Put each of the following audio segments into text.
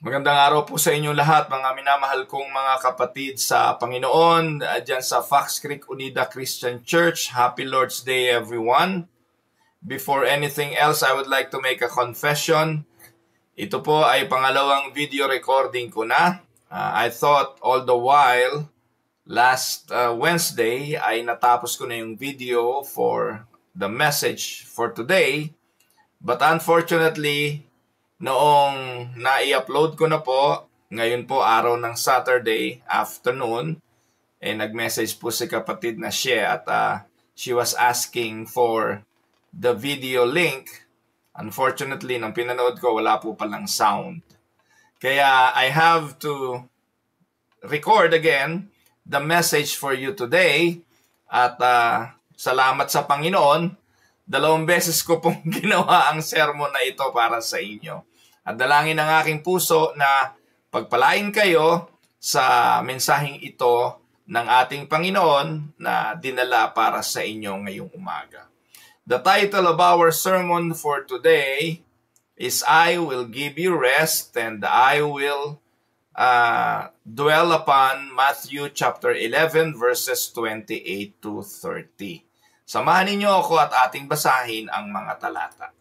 Magandang araw po sa inyo lahat, mga minamahal kong mga kapatid sa Panginoon, dyan sa Fox Creek Unida Christian Church. Happy Lord's Day, everyone. Before anything else, I would like to make a confession. Ito po ay pangalawang video recording ko na. I thought all the while, last Wednesday, ay natapos ko na yung video for the message for today. But unfortunately, noong na-i-upload ko na po, ngayon po araw ng Saturday afternoon, nag-message po si kapatid na siya at she was asking for the video link. Unfortunately, nang pinanood ko, wala po palang sound. Kaya I have to record again the message for you today. At salamat sa Panginoon, 2 beses ko pong ginawa ang sermon na ito para sa inyo. At dalangin ng aking puso na pagpalain kayo sa mensaheng ito ng ating Panginoon na dinala para sa inyo ngayong umaga. The title of our sermon for today is I Will Give You Rest, and I will dwell upon Matthew chapter 11 verses 28 to 30. Samahan ninyo ako at ating basahin ang mga talata.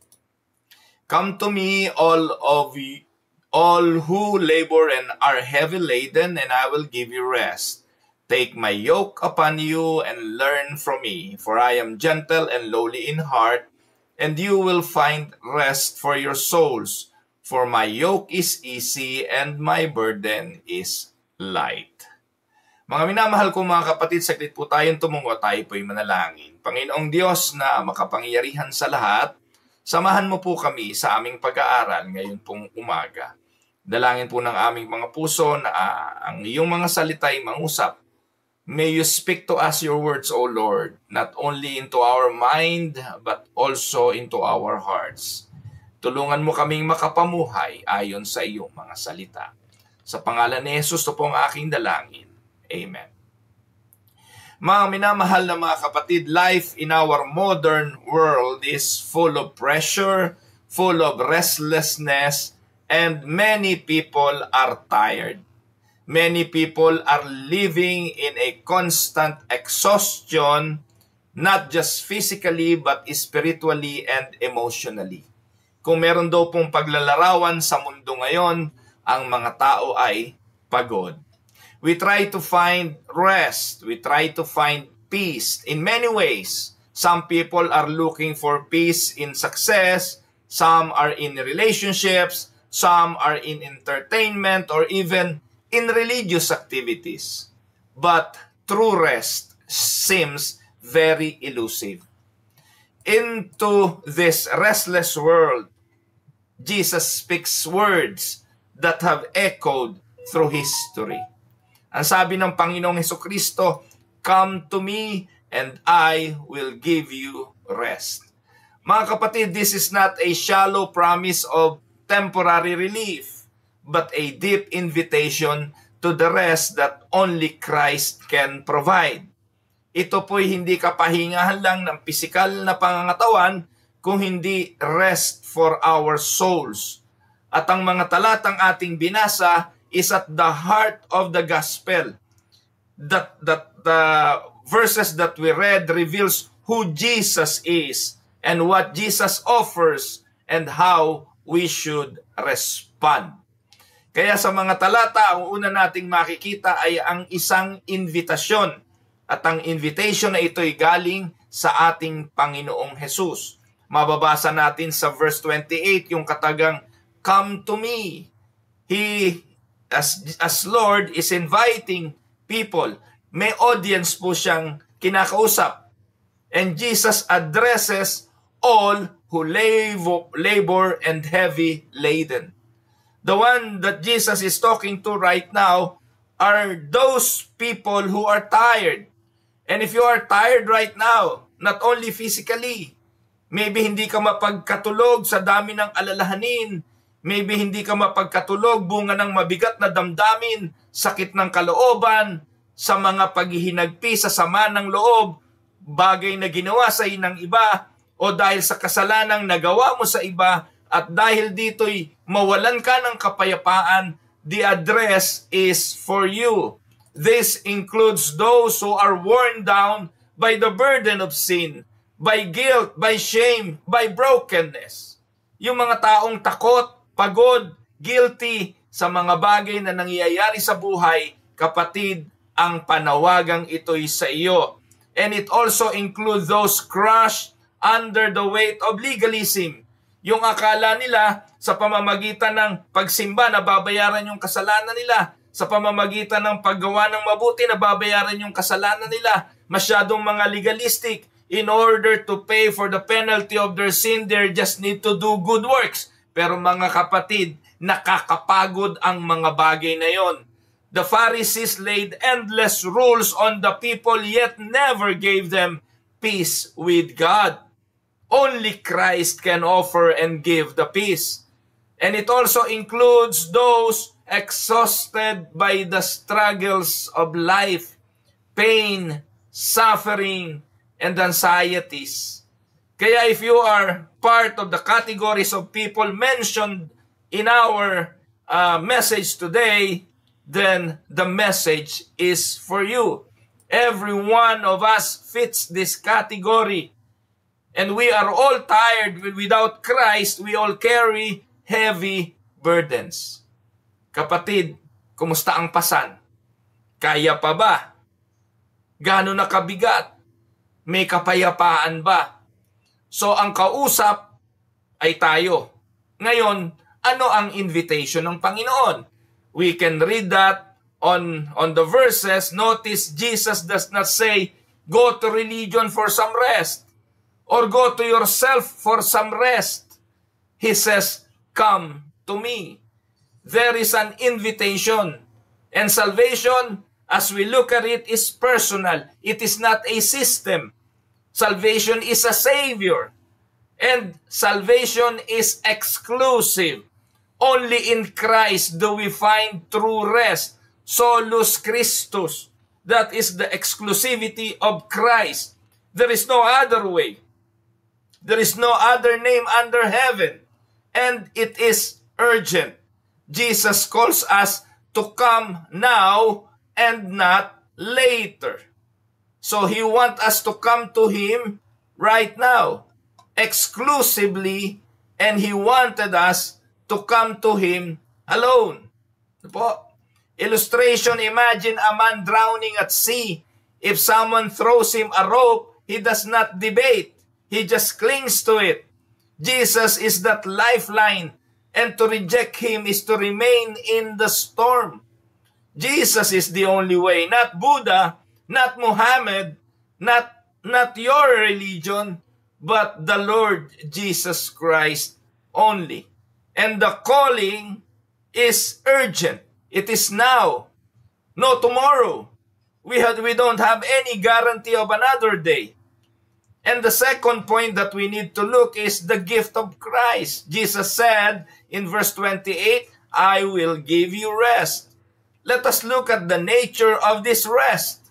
Come to me, all who labor and are heavy laden, and I will give you rest. Take my yoke upon you and learn from me, for I am gentle and lowly in heart, and you will find rest for your souls. For my yoke is easy and my burden is light. Mga minamahal kong mga kapatid, saglit po tayong tumungo, tayo po'y manalangin. Panginoong Diyos na makapangyarihan sa lahat, samahan mo po kami sa aming pag-aaral ngayon pong umaga. Dalangin po ng aming mga puso na ang iyong mga salita ay mangusap. May you speak to us your words, O Lord, not only into our mind, but also into our hearts. Tulungan mo kaming makapamuhay ayon sa iyong mga salita. Sa pangalan ni Jesus, ito po ang aking dalangin. Amen. Mga minamahal na mga kapatid, life in our modern world is full of pressure, full of restlessness, and many people are tired. Many people are living in a constant exhaustion, not just physically but spiritually and emotionally. Kung meron daw pong paglalarawan sa mundo ngayon, ang mga tao ay pagod. We try to find rest. We try to find peace in many ways. Some people are looking for peace in success. Some are in relationships. Some are in entertainment or even in religious activities. But true rest seems very elusive. Into this restless world, Jesus speaks words that have echoed through history. Ang sabi ng Panginoong Hesukristo, come to me and I will give you rest. Mga kapatid, this is not a shallow promise of temporary relief, but a deep invitation to the rest that only Christ can provide. Ito po'y hindi kapahingahan lang ng pisikal na pangangatawan, kung hindi rest for our souls. At ang mga talatang ating binasa is at the heart of the gospel. That the verses that we read reveals who Jesus is and what Jesus offers and how we should respond. Kaya sa mga talata, ang una nating makikita ay ang isang invitasyon. At ang invitation na ito ay galing sa ating Panginoong Jesus. Mababasa natin sa verse 28 yung katagang, come to me. He, as Lord, is inviting people. May audience po siyang kinakausap. And Jesus addresses all who labor and heavy laden. The one that Jesus is talking to right now are those people who are tired. And if you are tired right now, not only physically, maybe hindi ka mapagkatulog sa dami ng alalahanin, maybe hindi ka mapagkatulog bunga ng mabigat na damdamin, sakit ng kalooban, sa mga paghihinagpi sa sama ng loob, bagay na ginawa sa inang iba, o dahil sa kasalanang nagawa mo sa iba at dahil dito'y mawalan ka ng kapayapaan, the address is for you. This includes those who are worn down by the burden of sin, by guilt, by shame, by brokenness. Yung mga taong takot, pagod, guilty sa mga bagay na nangyayari sa buhay, kapatid, ang panawagang ito'y sa iyo. And it also includes those crushed under the weight of legalism. Yung akala nila sa pamamagitan ng pagsimba na babayaran yung kasalanan nila, sa pamamagitan ng paggawa ng mabuti na babayaran yung kasalanan nila, masyadong mga legalistic. In order to pay for the penalty of their sin, they just need to do good works. Pero mga kapatid, nakakapagod ang mga bagay na yon. The Pharisees laid endless rules on the people yet never gave them peace with God. Only Christ can offer and give the peace. And it also includes those exhausted by the struggles of life, pain, suffering, and anxieties. Kaya if you are part of the categories of people mentioned in our message today, then the message is for you. Every one of us fits this category. And we are all tired. Without Christ, we all carry heavy burdens. Kapatid, kumusta ang pasan? Kaya pa ba? Gaano na kabigat? May kapayapaan ba? So ang kausap ay tayo. Ngayon, ano ang invitation ng Panginoon? We can read that on the verses. Notice Jesus does not say, go to religion for some rest, or go to yourself for some rest. He says, come to me. There is an invitation. And salvation, as we look at it, is personal. It is not a system. Salvation is a Savior. And salvation is exclusive. Only in Christ do we find true rest. Solus Christus. That is the exclusivity of Christ. There is no other way. There is no other name under heaven. And it is urgent. Jesus calls us to come now and not later. So He wants us to come to Him right now, exclusively, and He wanted us to come to Him alone. Illustration, imagine a man drowning at sea. If someone throws him a rope, he does not debate. He just clings to it. Jesus is that lifeline, and to reject Him is to remain in the storm. Jesus is the only way, not Buddha, not Muhammad, not your religion, but the Lord Jesus Christ only. And the calling is urgent. It is now, no tomorrow. We don't have any guarantee of another day. And the second point that we need to look is the gift of Christ. Jesus said in verse 28, I will give you rest. Let us look at the nature of this rest.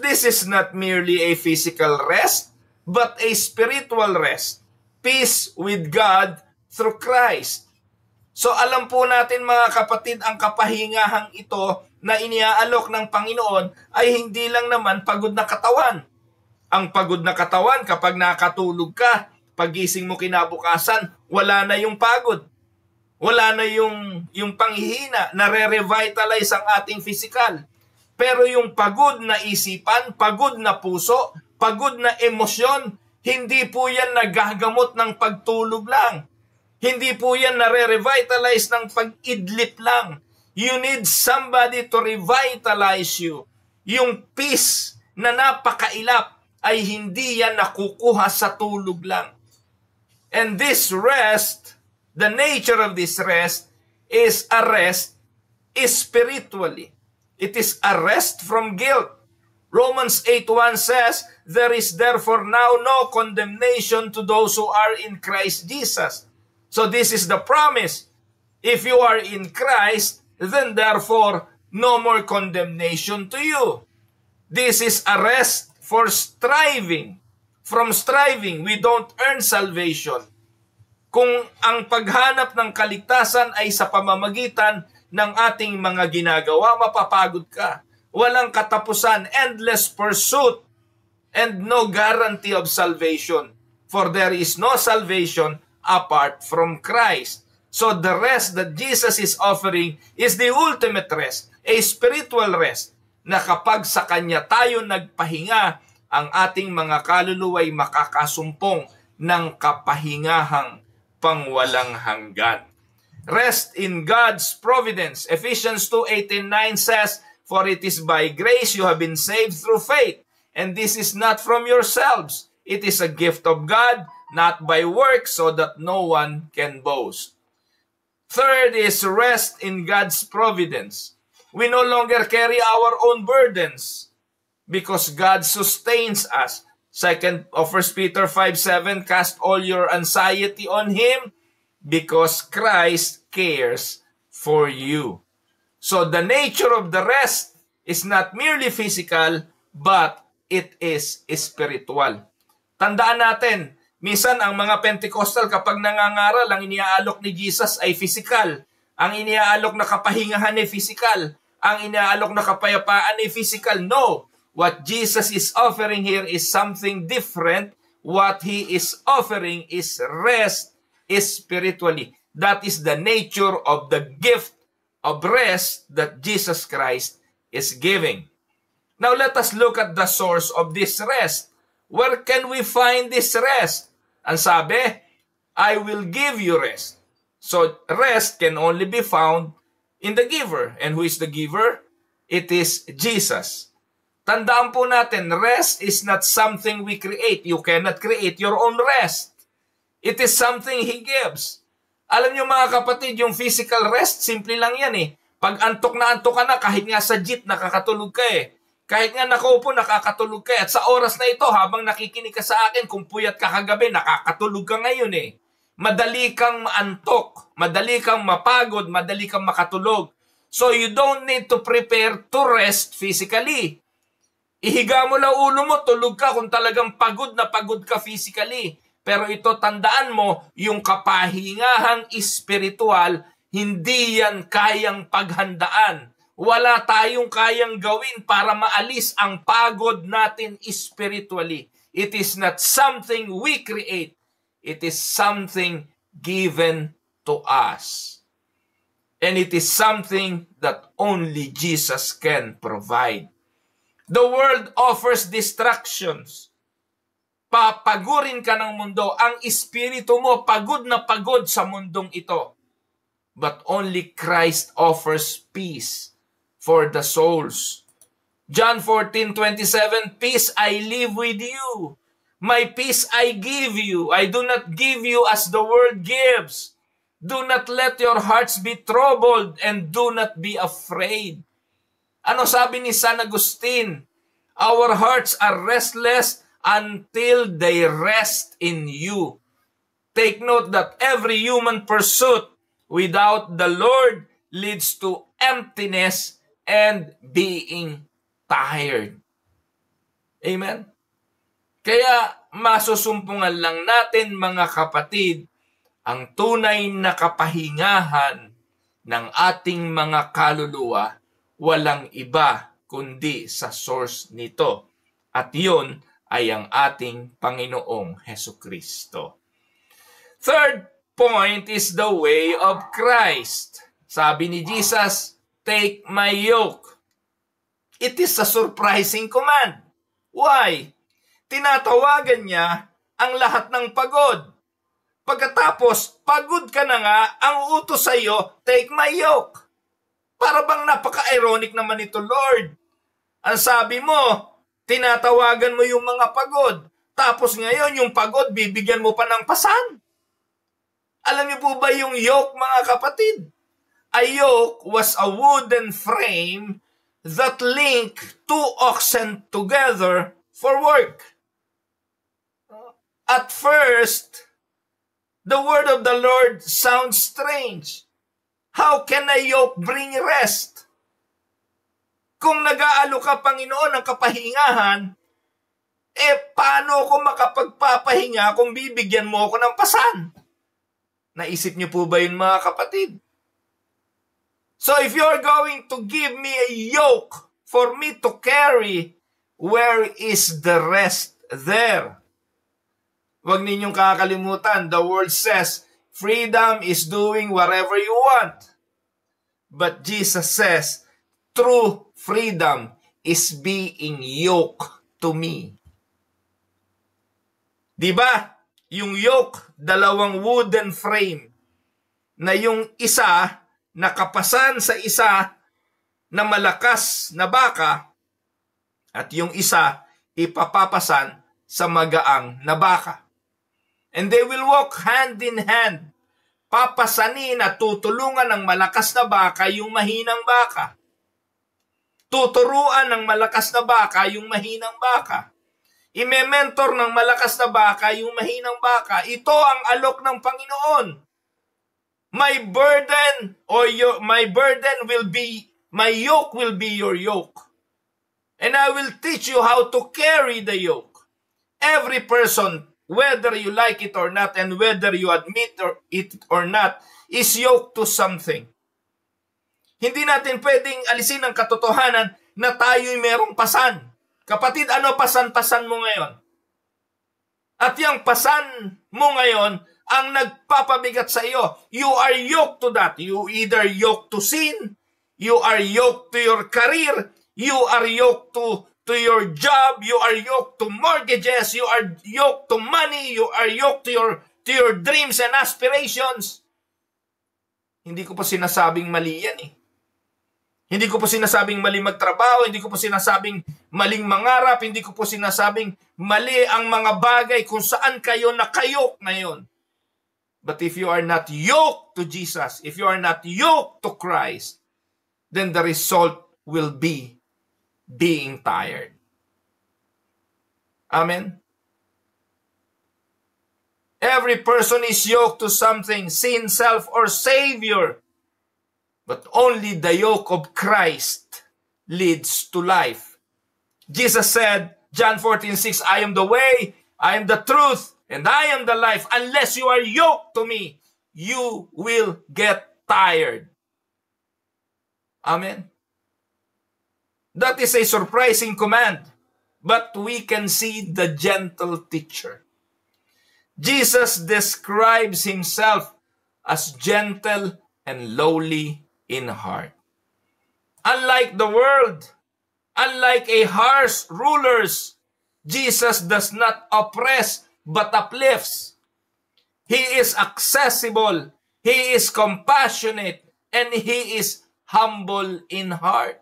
This is not merely a physical rest, but a spiritual rest. Peace with God through Christ. So alam po natin mga kapatid, ang kapahingahang ito na iniaalok ng Panginoon ay hindi lang naman pagod na katawan. Ang pagod na katawan kapag nakatulog ka, pagising mo kinabukasan, wala na yung pagod. Wala na yung panghihina, nare-revitalize ang ating physical. Pero yung pagod na isipan, pagod na puso, pagod na emosyon, hindi po yan nagagamot ng pagtulog lang. Hindi po yan nare-revitalize ng pag-idlip lang. You need somebody to revitalize you. Yung peace na napakailap ay hindi yan nakukuha sa tulog lang. And this rest, the nature of this rest is a rest spiritually. It is a rest from guilt. Romans 8:1 says, there is therefore now no condemnation to those who are in Christ Jesus. So this is the promise. If you are in Christ, then therefore no more condemnation to you. This is a rest for striving. From striving, we don't earn salvation. Kung ang paghanap ng kaligtasan ay sa pamamagitan ng ating mga ginagawa, mapapagod ka. Walang katapusan, endless pursuit, and no guarantee of salvation. For there is no salvation apart from Christ. So the rest that Jesus is offering is the ultimate rest, a spiritual rest, na kapag sa Kanya tayo nagpahinga, ang ating mga kaluluwa'y makakasumpong ng kapahingahang pangwalang hanggan. Rest in God's providence. Ephesians 2:8-9 says, "For it is by grace you have been saved through faith, and this is not from yourselves. It is a gift of God, not by works, so that no one can boast." Third is rest in God's providence. We no longer carry our own burdens because God sustains us. 1 Peter 5:7, "Cast all your anxiety on Him because Christ cares for you." So the nature of the rest is not merely physical, but it is spiritual. Tandaan natin, minsan ang mga Pentecostal kapag nangangaral, ang iniaalok ni Jesus ay physical. Ang iniaalok na kapahingahan ay physical. Ang iniaalok na kapayapaan ay physical. No! What Jesus is offering here is something different. What He is offering is rest spiritually. That is the nature of the gift of rest that Jesus Christ is giving. Now let us look at the source of this rest. Where can we find this rest? Ang sabi, "I will give you rest." So rest can only be found in the giver. And who is the giver? It is Jesus. Tandaan po natin, rest is not something we create. You cannot create your own rest. It is something He gives. Alam niyo mga kapatid, yung physical rest, simple lang yan eh. Pag antok ka na, kahit nga sa jeep, nakakatulog ka eh. Kahit nga nakaupo, nakakatulog ka eh. At sa oras na ito, habang nakikinig ka sa akin, kung puyat ka kagabi, nakakatulog ka ngayon eh. Madali kang maantok, madali kang mapagod, madali kang makatulog. So you don't need to prepare to rest physically. Ihiga mo lang ulo mo, tulog ka kung talagang pagod na pagod ka physically. Pero ito, tandaan mo, yung kapahingahang espiritual, hindi yan kayang paghandaan. Wala tayong kayang gawin para maalis ang pagod natin spiritually. It is not something we create. It is something given to us. And it is something that only Jesus can provide. The world offers distractions. Papagurin ka ng mundo. Ang espiritu mo, pagod na pagod sa mundong ito. But only Christ offers peace for the souls. John 14:27, "Peace I leave with you. My peace I give you. I do not give you as the world gives. Do not let your hearts be troubled and do not be afraid." Ano sabi ni San Agustin? Our hearts are restless until they rest in you. Take note that every human pursuit without the Lord leads to emptiness and being tired. Amen? Kaya masusumpungan lang natin mga kapatid, ang tunay na kapahingahan ng ating mga kaluluwa, walang iba kundi sa source nito. At yun ay ang ating Panginoong Hesukristo. Third point is the way of Christ. Sabi ni Jesus, "Take my yoke." It is a surprising command. Why? Tinatawagan niya ang lahat ng pagod. Pagkatapos, pagod ka na nga, ang utos sa iyo, "Take my yoke." Para bang napaka-ironic naman ito, Lord. Ang sabi mo, tinatawagan mo yung mga pagod. Tapos ngayon, yung pagod, bibigyan mo pa ng pasan. Alam niyo po ba yung yoke, mga kapatid? A yoke was a wooden frame that linked two oxen together for work. At first, the word of the Lord sounds strange. How can a yoke bring rest? Kung nag-aalo ka, Panginoon, ng kapahingahan, paano ako makapagpapahinga kung bibigyan mo ako ng pasan? Naisip niyo po ba yun, mga kapatid? So if you're going to give me a yoke for me to carry, where is the rest there? Huwag ninyong kakalimutan, the word says, freedom is doing whatever you want. But Jesus says, true freedom is being yoked to me. Diba? Yung yoke, dalawang wooden frame, na yung isa nakapasan sa isa na malakas na baka at yung isa ipapapasan sa magaang na baka. And they will walk hand in hand. Papasanin at tutulungan ng malakas na baka yung mahinang baka. Tuturuan ng malakas na baka yung mahinang baka. Ime-mentor ng malakas na baka yung mahinang baka. Ito ang alok ng Panginoon. My burden will be, my yoke will be your yoke. And I will teach you how to carry the yoke. Every person, whether you like it or not, and whether you admit it or not, is yoked to something. Hindi natin pwedeng alisin ang katotohanan na tayo'y merong pasan. Kapatid, ano pasan-pasan mo ngayon? At yung pasan mo ngayon, ang nagpapabigat sa iyo. You are yoked to that. You either yoked to sin, you are yoked to your career, you are yoked to your job, you are yoked to mortgages, you are yoked to money, you are yoked to your dreams and aspirations. Hindi ko pa sinasabing mali yan eh. Hindi ko po sinasabing mali magtrabaho, hindi ko po sinasabing maling mangarap, hindi ko po sinasabing mali ang mga bagay kung saan kayo nakayok ngayon. But if you are not yoked to Jesus, if you are not yoked to Christ, then the result will be being tired. Amen? Every person is yoked to something, sin, self, or Savior. But only the yoke of Christ leads to life. Jesus said, John 14:6, I am the way, I am the truth, and I am the life. Unless you are yoked to me, you will get tired. Amen. That is a surprising command, but we can see the gentle teacher. Jesus describes himself as gentle and lowly in heart. Unlike the world, unlike a harsh rulers, Jesus does not oppress but uplifts. He is accessible, he is compassionate, and he is humble in heart.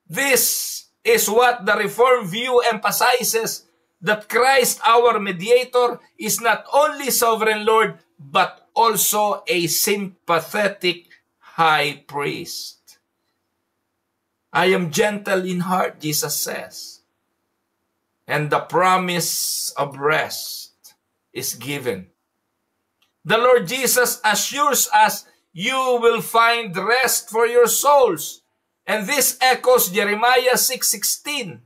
This is what the Reformed view emphasizes, that Christ, our mediator, is not only sovereign Lord, but also a sympathetic high priest. I am gentle in heart, Jesus says, and the promise of rest is given. The Lord Jesus assures us, you will find rest for your souls. And this echoes Jeremiah 6:16,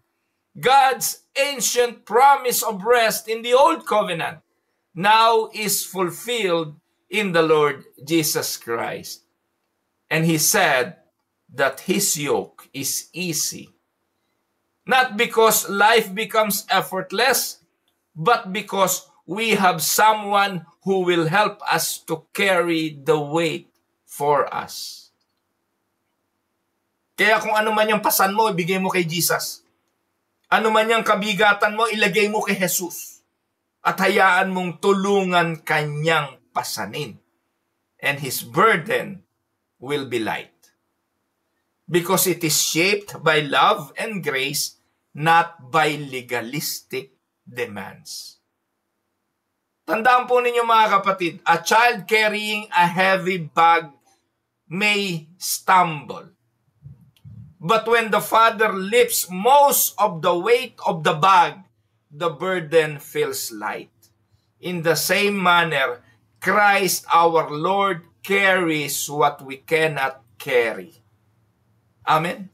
God's ancient promise of rest in the Old Covenant now is fulfilled in the Lord Jesus Christ. And he said that his yoke is easy. Not because life becomes effortless, but because we have someone who will help us to carry the weight for us. Kaya kung ano man yung pasan mo, ibigay mo kay Jesus. Ano man yung kabigatan mo, ilagay mo kay Jesus. At hayaan mong tulungan kanyang pasanin. And his burden will be light. Because it is shaped by love and grace, not by legalistic demands. Tandaan po ninyo mga kapatid, a child carrying a heavy bag may stumble. But when the father lifts most of the weight of the bag, the burden feels light. In the same manner, Christ our Lord carries what we cannot carry. Amen?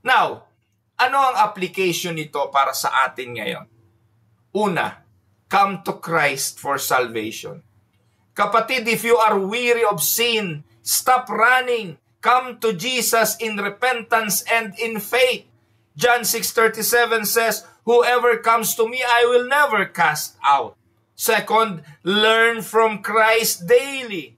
Now, ano ang application nito para sa atin ngayon? Una, come to Christ for salvation. Kapatid, if you are weary of sin, stop running. Come to Jesus in repentance and in faith. John 6:37 says, whoever comes to me, I will never cast out. Second, learn from Christ daily.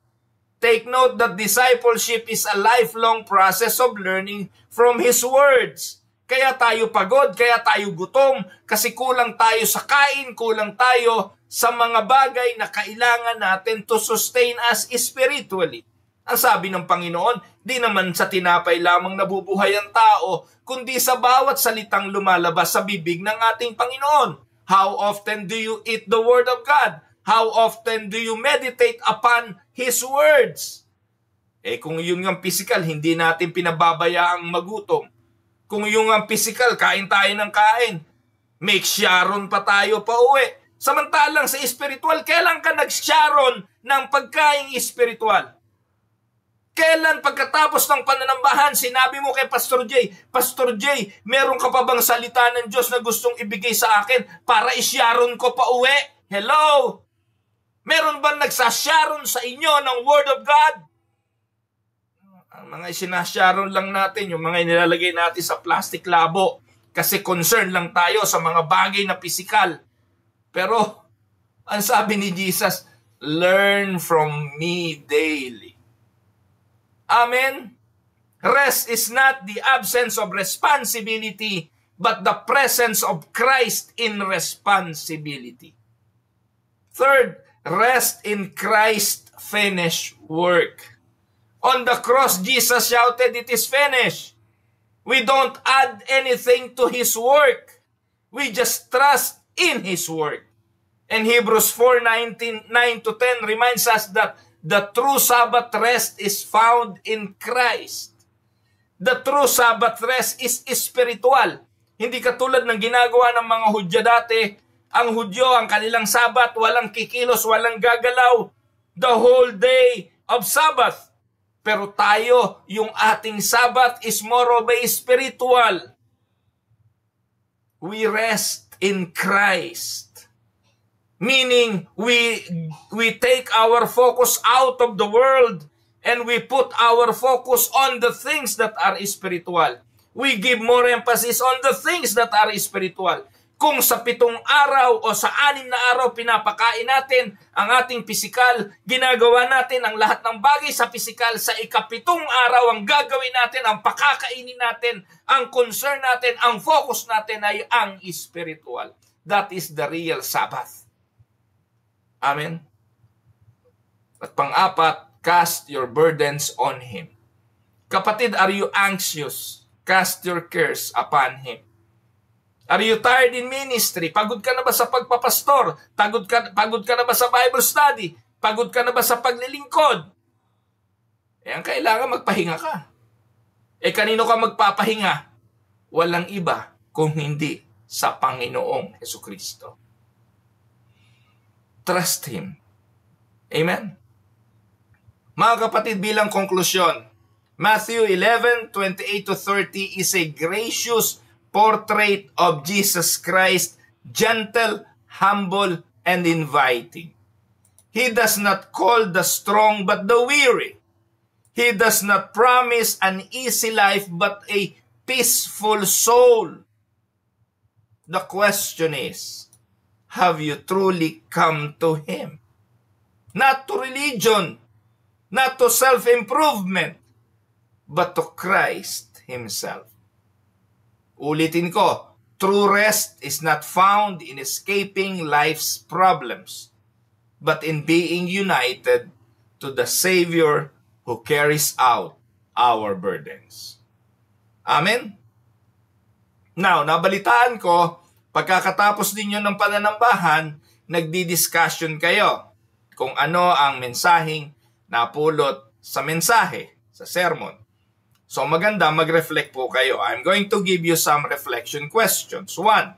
Take note that discipleship is a lifelong process of learning from His words. Kaya tayo pagod, kaya tayo gutom, kasi kulang tayo sa kain, kulang tayo sa mga bagay na kailangan natin to sustain us spiritually. Ang sabi ng Panginoon, di naman sa tinapay lamang nabubuhay ang tao, kundi sa bawat salitang lumalabas sa bibig ng ating Panginoon. How often do you eat the Word of God? How often do you meditate upon His words? Kung yung physical, hindi natin pinababayaang magutom. Kung yung physical, kain tayo ng kain. Make Sharon pa tayo pa uwi. Samantalang sa spiritual, kailan ka nag-Sharon ng pagkain spiritual? Kailan pagkatapos ng pananambahan, sinabi mo kay Pastor J, meron ka pa bang salita ng Diyos na gustong ibigay sa akin para i-Sharon ko pa uwi? Hello? Meron bang nagsasharon sa inyo ng Word of God? Ang mga isinasharon lang natin, yung mga inilalagay natin sa plastic labo, kasi concern lang tayo sa mga bagay na pisikal. Pero, ang sabi ni Jesus, learn from me daily. Amen? Rest is not the absence of responsibility, but the presence of Christ in responsibility. Third, rest in Christ's finished work. On the cross, Jesus shouted, "It is finished." We don't add anything to His work. We just trust in His work. And Hebrews 4:9-10 reminds us that the true Sabbath rest is found in Christ. The true Sabbath rest is spiritual. Hindi katulad ng ginagawa ng mga Hudyo dati. Ang Hudyo, ang kanilang Sabbath, walang kikilos, walang gagalaw. The whole day of Sabbath. Pero tayo, yung ating Sabbath is more of a spiritual. We rest in Christ. Meaning, we take our focus out of the world and we put our focus on the things that are spiritual. We give more emphasis on the things that are spiritual. Kung sa 7 araw o sa 6 na araw pinapakain natin ang ating pisikal, ginagawa natin ang lahat ng bagay sa pisikal, sa 7 araw ang gagawin natin, ang pakakainin natin, ang concern natin, ang focus natin ay ang spiritual. That is the real Sabbath. Amen? At pang-4, cast your burdens on Him. Kapatid, are you anxious? Cast your cares upon Him. Are you tired in ministry? Pagod ka na ba sa pagpapastor? Pagod ka na ba sa Bible study? Pagod ka na ba sa paglilingkod? Ang kailangan magpahinga ka. Kanino ka magpapahinga? Walang iba kung hindi sa Panginoong Jesucristo. Trust Him. Amen? Mga kapatid, bilang konklusyon, Matthew 11:28-30 is a gracious portrait of Jesus Christ, gentle, humble, and inviting. He does not call the strong but the weary. He does not promise an easy life but a peaceful soul. The question is, have you truly come to Him? Not to religion, not to self-improvement, but to Christ Himself. Ulitin ko, true rest is not found in escaping life's problems, but in being united to the Savior who carries out our burdens. Amen? Now, nabalitaan ko, pagkakatapos ninyo ng pananambahan, nagdi-discussion kayo kung ano ang mensaheng napulot sa mensahe, sa sermon. So maganda, mag-reflect po kayo. I'm going to give you some reflection questions. 1.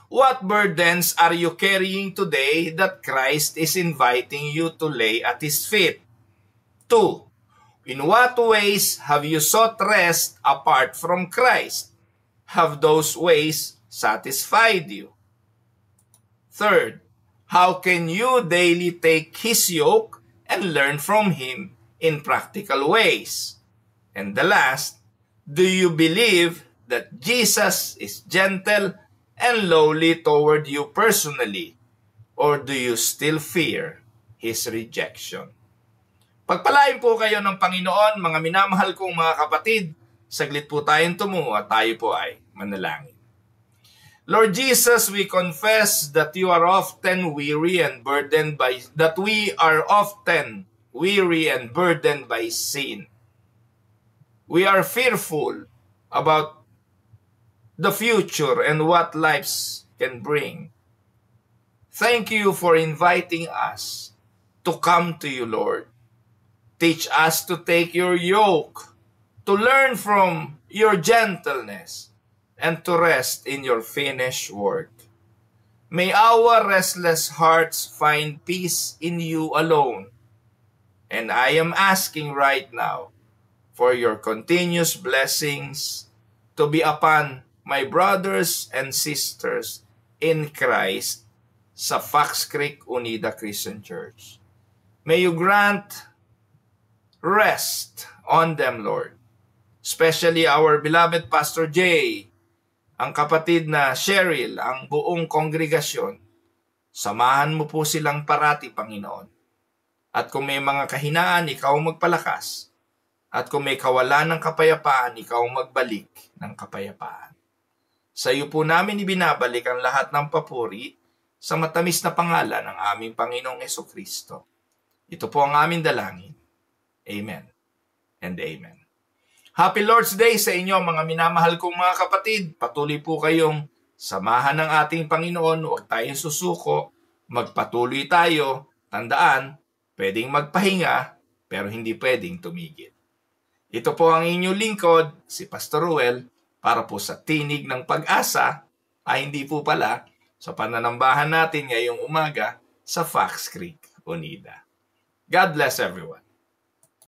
What burdens are you carrying today that Christ is inviting you to lay at His feet? 2. In what ways have you sought rest apart from Christ? Have those ways satisfied you? 3. How can you daily take His yoke and learn from Him in practical ways? And the last, do you believe that Jesus is gentle and lowly toward you personally? Or do you still fear His rejection? Pagpalain po kayo ng Panginoon, mga minamahal kong mga kapatid. Saglit po tayong tumuo at tayo po ay manalangin. Lord Jesus, we confess that we are often weary and burdened by sin. We are fearful about the future and what lives can bring. Thank you for inviting us to come to you, Lord. Teach us to take your yoke, to learn from your gentleness, and to rest in your finished work. May our restless hearts find peace in you alone. And I am asking right now for your continuous blessings to be upon my brothers and sisters in Christ sa Fox Creek Unida Christian Church. May you grant rest on them, Lord. Especially our beloved Pastor Jay, ang kapatid na Cheryl, ang buong kongregasyon. Samahan mo po silang parati, Panginoon. At kung may mga kahinaan, ikaw magpalakas. At kung may kawalan ng kapayapaan, ikaw magbalik ng kapayapaan. Sa iyo po namin ibinabalik ang lahat ng papuri sa matamis na pangalan ng aming Panginoong Jesucristo. Ito po ang aming dalangin. Amen and amen. Happy Lord's Day sa inyo, mga minamahal kong mga kapatid. Patuloy po kayong samahan ng ating Panginoon. Huwag tayong susuko. Magpatuloy tayo. Tandaan, pwedeng magpahinga, pero hindi pwedeng tumigil. Ito po ang inyong lingkod, si Pastor Ruel, para po sa Tinig ng Pag-asa, hindi po pala, sa pananambahan natin ngayong umaga sa Fox Creek, Unida. God bless everyone.